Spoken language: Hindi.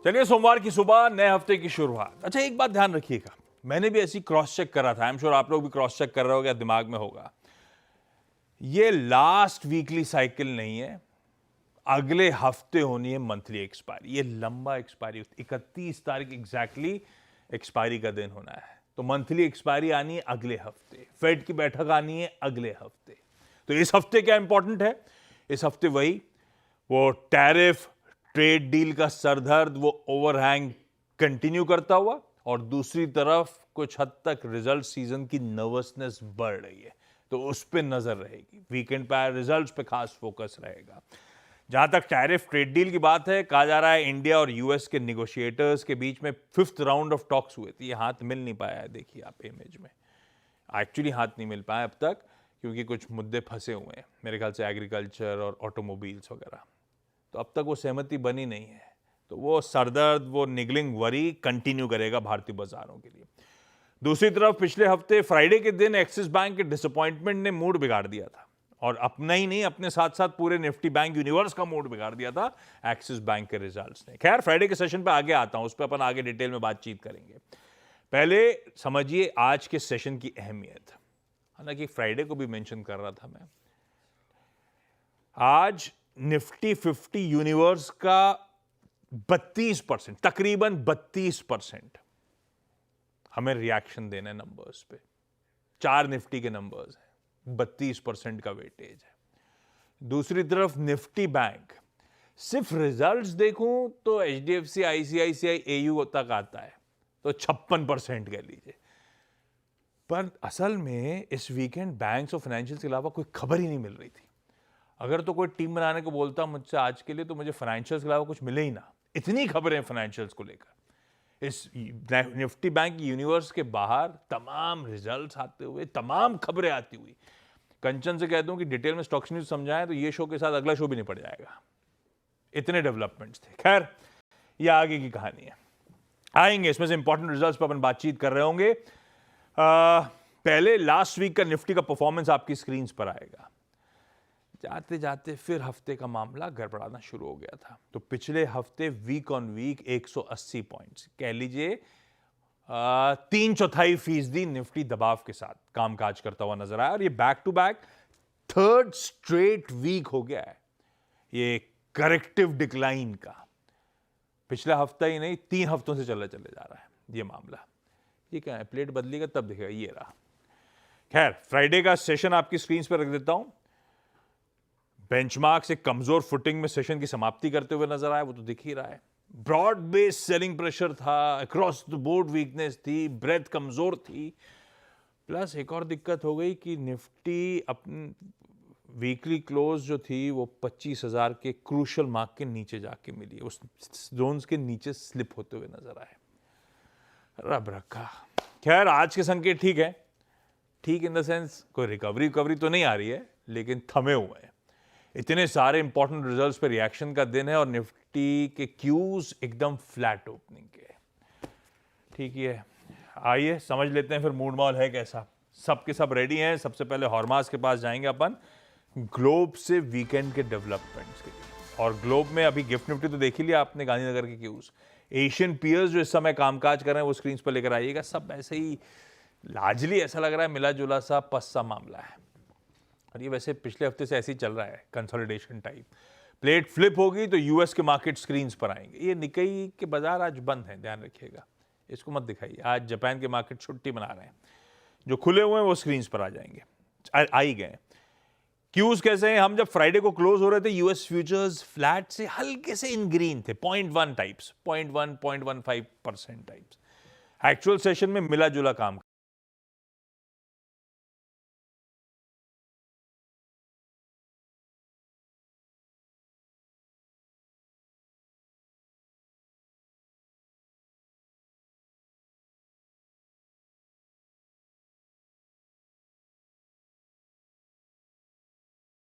चलिए, सोमवार की सुबह नए हफ्ते की शुरुआत। अच्छा, एक बात ध्यान रखिएगा, मैंने भी ऐसी क्रॉस चेक करा था, आई एम श्योर आप लोग भी क्रॉस चेक कर रहे हो, या दिमाग में होगा। ये लास्ट वीकली साइकिल नहीं है, अगले हफ्ते होनी है मंथली एक्सपायरी। ये लंबा एक्सपायरी 31 तारीख एग्जैक्टली एक्सपायरी का दिन होना है, तो मंथली एक्सपायरी आनी है अगले हफ्ते, फेड की बैठक आनी है अगले हफ्ते। तो इस हफ्ते क्या इंपॉर्टेंट है? इस हफ्ते वही वो टैरिफ ट्रेड डील का सरदर्द, वो ओवरहैंग कंटिन्यू करता हुआ, और दूसरी तरफ कुछ हद तक रिजल्ट सीजन की नर्वसनेस बढ़ रही है, तो उस पर नजर रहेगी। वीकेंड पर रिजल्ट्स पे खास फोकस रहेगा। जहां तक टैरिफ ट्रेड डील की बात है, कहा जा रहा है इंडिया और यूएस के नेगोशिएटर्स के बीच में 5th राउंड ऑफ टॉक्स हुए थे। ये हाथ मिल नहीं पाया है, देखिए आप इमेज में, एक्चुअली हाथ नहीं मिल पाया अब तक, क्योंकि कुछ मुद्दे फंसे हुए हैं, मेरे ख्याल से एग्रीकल्चर और ऑटोमोबाइल्स वगैरह। तो अब तक वो सहमति बनी नहीं है, तो वो सरदर्द, वो निगलिंग वरी कंटिन्यू करेगा भारतीय बाजारों के लिए। दूसरी तरफ पिछले हफ्ते फ्राइडे के दिन एक्सिस बैंक के डिसअपॉइंटमेंट ने मूड बिगाड़ दिया था, और अपना ही नहीं, अपने साथ साथ पूरे निफ्टी बैंक यूनिवर्स का मूड बिगाड़ दिया था एक्सिस बैंक के रिजल्ट्स ने। खैर, फ्राइडे के सेशन पे आगे आता हूं, उस पर अपन आगे डिटेल में बातचीत करेंगे। पहले समझिए आज के सेशन की अहमियत। हालांकि फ्राइडे को भी मेंशन कर रहा था मैं, आज निफ्टी 50 यूनिवर्स का 32%, तकरीबन 32% हमें रिएक्शन देना है नंबर्स पे। 4 निफ्टी के नंबर्स हैं, 32% का वेटेज है। दूसरी तरफ निफ्टी बैंक, सिर्फ रिजल्ट्स देखूं तो एचडीएफसी, आईसीआईसीआई, एयू तक आता है, तो 56% कह लीजिए। पर असल में इस वीकेंड बैंक्स और फाइनेंशियल्स के अलावा कोई खबर ही नहीं मिल रही थी। अगर तो कोई टीम बनाने को बोलता मुझसे आज के लिए, तो मुझे फाइनेंशियल्स के अलावा कुछ मिले ही ना। इतनी खबरें फाइनेंशियल्स को लेकर। इस निफ्टी बैंक यूनिवर्स के बाहर तमाम रिजल्ट्स आते हुए, तमाम खबरें आती हुई। कंचन से कह दूं कि डिटेल में स्टॉक्स न्यूज समझाएं तो ये शो के साथ अगला शो भी नहीं पड़ जाएगा, इतने डेवलपमेंट्स थे। खैर, ये आगे की कहानी है, आएंगे इसमें से इंपॉर्टेंट रिजल्ट्स पर अपन बातचीत कर रहे होंगे। पहले लास्ट वीक का निफ्टी का परफॉर्मेंस आपकी स्क्रीन पर आएगा। जाते जाते फिर हफ्ते का मामला गड़बड़ाना शुरू हो गया था। तो पिछले हफ्ते वीक ऑन वीक 180 पॉइंट्स, कह लीजिए 3/4% निफ्टी दबाव के साथ कामकाज करता हुआ नजर आया, और ये back to back 3rd straight week हो गया है ये करेक्टिव डिक्लाइन का। पिछला हफ्ता ही नहीं, 3 हफ्तों से चले जा रहा है ये मामला। ये क्या है, प्लेट बदलेगा तब दिखेगा, ये रहा। खैर, फ्राइडे का सेशन आपकी स्क्रीन पर रख देता हूं। बेंचमार्क से कमजोर फुटिंग में सेशन की समाप्ति करते हुए नजर आया, वो तो दिख ही रहा है। ब्रॉड बेस्ड सेलिंग प्रेशर था, अक्रॉस द बोर्ड वीकनेस थी, ब्रेथ कमजोर थी। प्लस एक और दिक्कत हो गई कि निफ्टी अपनी वीकली क्लोज जो थी वो 25,000 के क्रूशल मार्क के नीचे जाके मिली, उस जोन्स के नीचे स्लिप होते हुए नजर आए। रब रखा। खैर, आज के संकेत ठीक है, ठीक इन द सेंस कोई रिकवरी तो नहीं आ रही है, लेकिन थमे हुए हैं। इतने सारे इंपॉर्टेंट रिजल्ट्स पे रिएक्शन का दिन है, और निफ्टी के क्यूज एकदम फ्लैट ओपनिंग के। ठीक है, आइए समझ लेते हैं फिर मूड मॉल है कैसा। सबके सब रेडी हैं। सबसे पहले हॉर्मास के पास जाएंगे अपन, ग्लोब से वीकेंड के डेवलपमेंट्स के लिए। और ग्लोब में अभी गिफ्ट निफ्टी तो देख ही लिया आपने, गांधीनगर के क्यूज। एशियन पीयर्स जो इस समय कामकाज कर रहे हैं वो स्क्रीन पर लेकर आइएगा। सब ऐसे ही लार्जली ऐसा लग रहा है मिला जुला सा पस्सा मामला है, और ये वैसे पिछले हफ्ते से ऐसे ही चल रहा है, कंसोलिडेशन टाइप। प्लेट फ्लिप होगी तो यूएस के मार्केट स्क्रीन्स पर आएंगे। ये निक्केई के बाजार आज बंद हैं, ध्यान रखिएगा, इसको मत दिखाइए। आज जापान के मार्केट छुट्टी मना रहे हैं, जो खुले हुए हैं वो स्क्रीन्स पर आ जाएंगे, आ ही गए। क्यूज कैसे हैं? हम जब फ्राइडे को क्लोज हो रहे थे, यूएस फ्यूचर्स फ्लैट से हल्के से इन ग्रीन थे, 0.1 टाइप्स, 0.1, 0.15% टाइप्स। एक्चुअल सेशन में मिला जुला काम